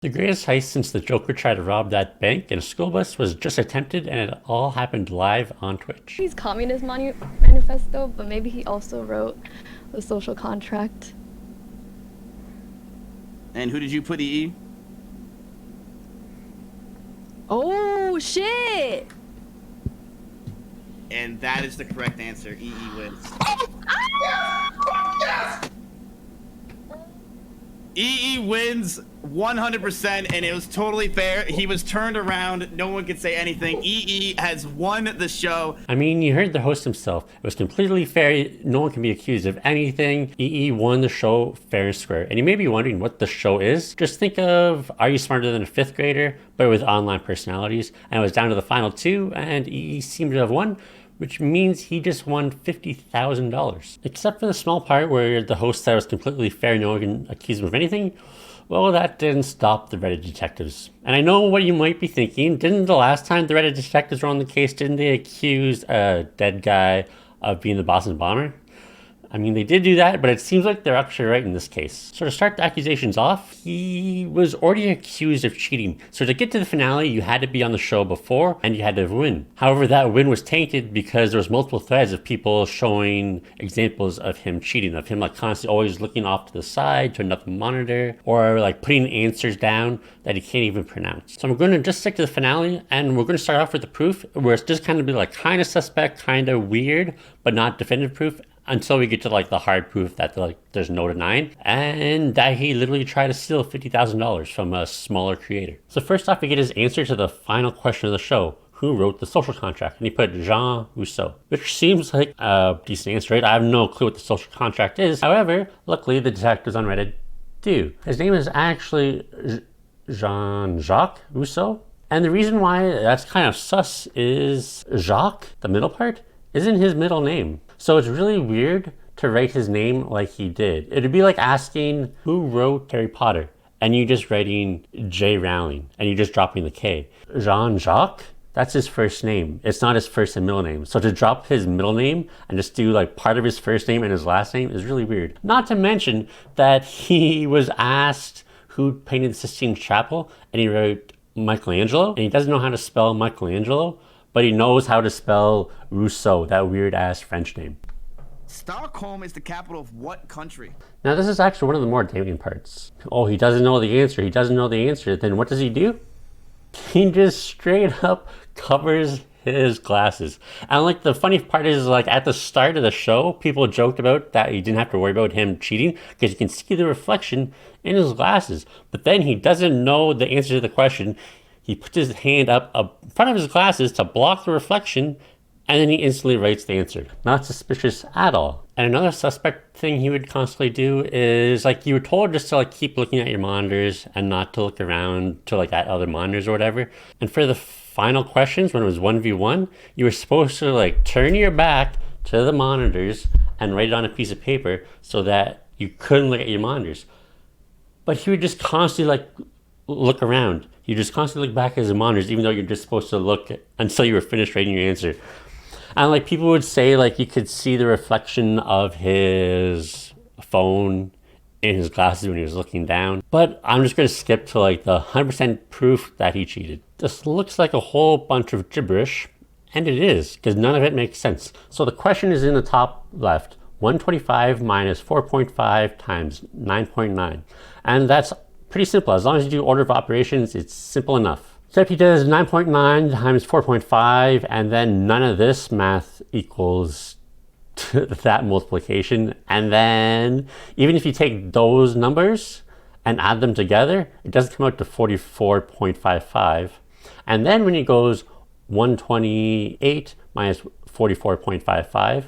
The greatest heist since the Joker tried to rob that bank in a school bus was just attempted, and it all happened live on Twitch. He's Communist Manifesto, but maybe he also wrote the social contract. And who did you put EE? Oh shit! And that is the correct answer. EE wins. EE wins 100%, and it was totally fair. He was turned around. No one could say anything. EE has won the show. I mean, you heard the host himself. It was completely fair. No one can be accused of anything. EE won the show fair and square. And you may be wondering what the show is. Just think of Are You Smarter Than a Fifth Grader, but with online personalities. And it was down to the final two, and EE seemed to have won, which means he just won $50,000. Except for the small part where the host said it was completely fair, no one can accuse him of anything. Well, that didn't stop the Reddit detectives. And I know what you might be thinking. Didn't the last time the Reddit detectives were on the case, didn't they accuse a dead guy of being the Boston bomber? I mean, they did do that, but it seems like they're actually right in this case. So to start the accusations off, he was already accused of cheating. So to get to the finale, you had to be on the show before, and you had to win. However, that win was tainted because there was multiple threads of people showing examples of him cheating, of him like constantly always looking off to the side to another monitor, or like putting answers down that he can't even pronounce. So I'm going to just stick to the finale, and we're going to start off with the proof, where it's just kind of be like kind of suspect, kind of weird, but not definitive proof, until we get to like the hard proof that like there's no denying, and that he literally tried to steal $50,000 from a smaller creator. So first off, we get his answer to the final question of the show. Who wrote the social contract? And he put Jean Rousseau, which seems like a decent answer, right? I have no clue what the social contract is. However, luckily the detectives on Reddit do. His name is actually Jean-Jacques Rousseau. And the reason why that's kind of sus is Jacques, the middle part, isn't his middle name. So it's really weird to write his name like he did. It'd be like asking who wrote Harry Potter, and you just writing J. Rowling, and you just dropping the K. Jean-Jacques? That's his first name. It's not his first and middle name. So to drop his middle name and just do like part of his first name and his last name is really weird. Not to mention that he was asked who painted the Sistine Chapel, and he wrote Michelangelo, and he doesn't know how to spell Michelangelo, but he knows how to spell Rousseau, that weird-ass French name. Stockholm is the capital of what country? Now, this is actually one of the more damning parts. Oh, he doesn't know the answer. He doesn't know the answer. Then what does he do? He just straight up covers his glasses. And like the funny part is like at the start of the show, people joked about that he didn't have to worry about him cheating because you can see the reflection in his glasses. But then he doesn't know the answer to the question. He puts his hand up in front of his glasses to block the reflection, and then he instantly writes the answer. Not suspicious at all. And another suspect thing he would constantly do is like you were told just to like keep looking at your monitors and not to look around to like at other monitors or whatever. And for the final questions, when it was 1v1, you were supposed to like turn your back to the monitors and write it on a piece of paper so that you couldn't look at your monitors. But he would just constantly like look around. You just constantly look back at his monitors, even though you're just supposed to look until you were finished writing your answer. And like people would say, like you could see the reflection of his phone in his glasses when he was looking down. But I'm just going to skip to like the 100% proof that he cheated. This looks like a whole bunch of gibberish, and it is, because none of it makes sense. So the question is in the top left, 125 minus 4.5 times 9.9. And that's pretty simple. As long as you do order of operations, it's simple enough. Except he does 9.9 times 4.5, and then none of this math equals that multiplication. And then even if you take those numbers and add them together, it doesn't come out to 44.55. And then when he goes 128 minus 44.55,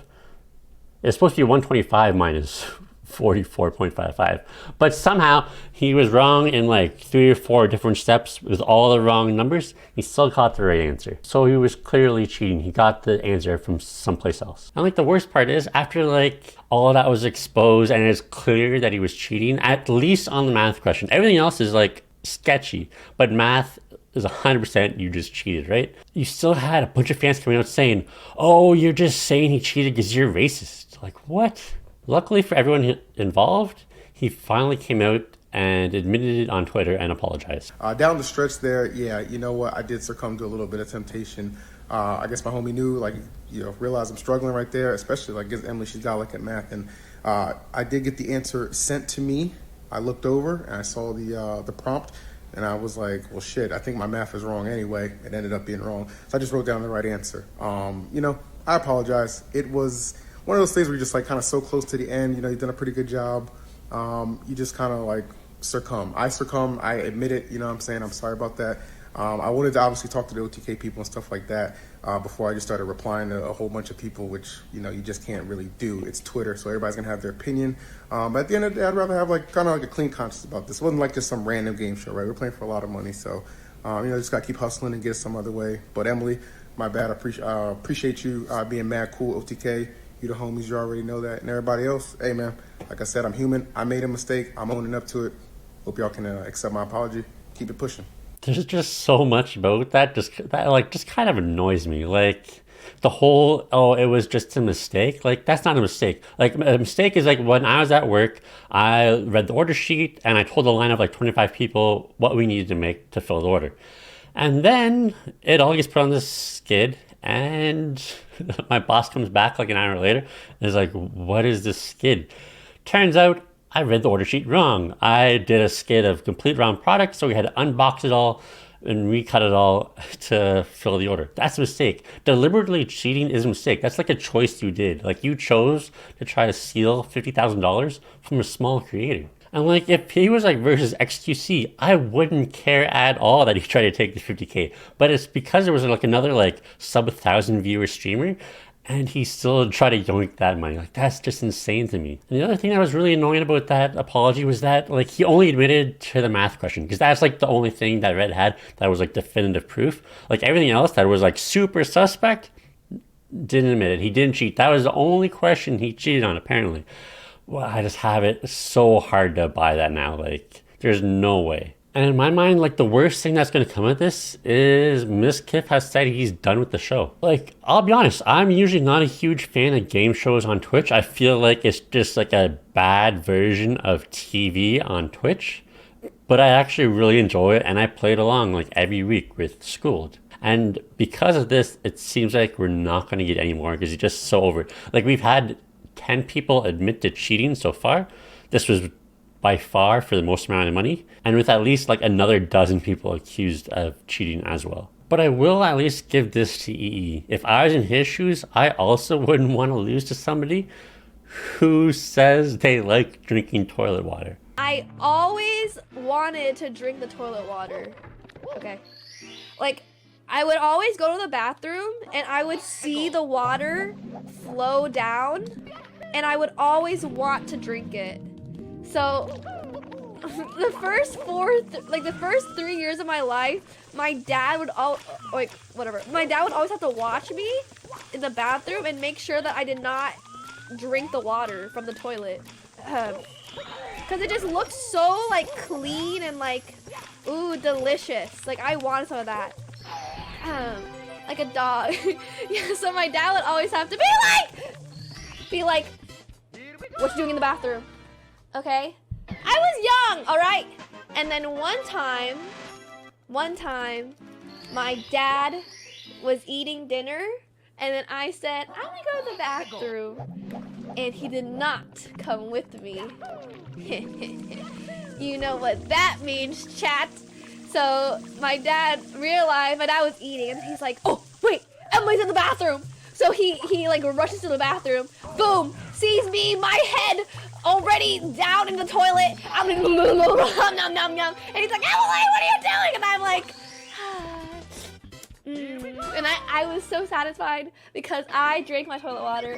it's supposed to be 125 minus 44.55. But somehow he was wrong in like 3 or 4 different steps with all the wrong numbers. He still got the right answer. So he was clearly cheating. He got the answer from someplace else. And like the worst part is after like all of that was exposed and it's clear that he was cheating, at least on the math question. Everything else is like sketchy, but math is 100% you just cheated, right? You still had a bunch of fans coming out saying, oh, you're just saying he cheated because you're racist. Like, what? Luckily for everyone involved, he finally came out and admitted it on Twitter and apologized. Down the stretch there, yeah, you know what? I did succumb to a little bit of temptation. I guess my homie knew, like, realized I'm struggling right there, especially like against Emily. She's got like at math, and I did get the answer sent to me. I looked over and I saw the prompt, and I was like, well, shit, I think my math is wrong anyway. It ended up being wrong, so I just wrote down the right answer. I apologize. It was one of those things where you're just like kind of so close to the end. You've done a pretty good job. You just kind of like succumb. I succumb. I admit it. I'm saying? I'm sorry about that. I wanted to obviously talk to the OTK people and stuff like that before I just started replying to a whole bunch of people, which, you just can't really do. It's Twitter, so everybody's going to have their opinion. But at the end of the day, I'd rather have kind of like a clean conscience about this. It wasn't like just some random game show, right? We're playing for a lot of money, so, just got to keep hustling and get it some other way. But Emily, my bad. I appreciate you being mad cool, OTK. You the homies, you already know that. And everybody else, hey, man, like I said, I'm human. I made a mistake. I'm owning up to it. Hope y'all can accept my apology. Keep it pushing. There's just so much about that just kind of annoys me. Like the whole, oh, it was just a mistake. Like that's not a mistake. Like a mistake is like when I was at work, I read the order sheet and I told a line of like 25 people what we needed to make to fill the order. And then it all gets put on this skid and my boss comes back like an hour later and is like, what is this skid? Turns out I read the order sheet wrong. I did a skid of complete wrong product, so we had to unbox it all and recut it all to fill the order. That's a mistake. Deliberately cheating is a mistake. That's like a choice you did. Like you chose to try to steal $50,000 from a small creator. And like if he was like versus XQC, I wouldn't care at all that he tried to take the 50K. But it's because there was like another like sub 1,000 viewer streamer, and he still tried to yoink that money. Like, that's just insane to me. And the other thing that was really annoying about that apology was that, like, he only admitted to the math question. Because that's, like, the only thing that Red had that was, like, definitive proof. Like, everything else that was, like, super suspect, didn't admit it. He didn't cheat. That was the only question he cheated on, apparently. Well, I just have it so hard to buy that now. Like, there's no way. And in my mind, like the worst thing that's going to come of this is Mizkif has said he's done with the show. Like, I'll be honest, I'm usually not a huge fan of game shows on Twitch. I feel like it's just like a bad version of TV on Twitch. But I actually really enjoy it, and I play it along like every week with Schooled. And because of this, it seems like we're not going to get any more because he's just so over it. Like, we've had 10 people admit to cheating so far. This was by far for the most amount of money, and with at least like another dozen people accused of cheating as well. But I will at least give this to EE. If I was in his shoes, I also wouldn't want to lose to somebody who says they like drinking toilet water. I always wanted to drink the toilet water. Okay. Like, I would always go to the bathroom and I would see the water flow down and I would always want to drink it. So the first the first 3 years of my life, my dad would my dad would always have to watch me in the bathroom and make sure that I did not drink the water from the toilet. Cause it just looked so like clean and like, ooh, delicious. Like I wanted some of that. Like a dog. Yeah, so my dad would always have to be like, what you doing in the bathroom? Okay? I was young, alright? And then one time, my dad was eating dinner, and then I said, I'm gonna go to the bathroom. And he did not come with me. You know what that means, chat. So my dad realized my dad was eating, and he's like, oh, wait, Emily's in the bathroom. So he like rushes to the bathroom, boom, sees me, my head already down in the toilet. I'm like, nom, nom, nom. And he's like, Emily, what are you doing? And I'm like, and I was so satisfied because I drank my toilet water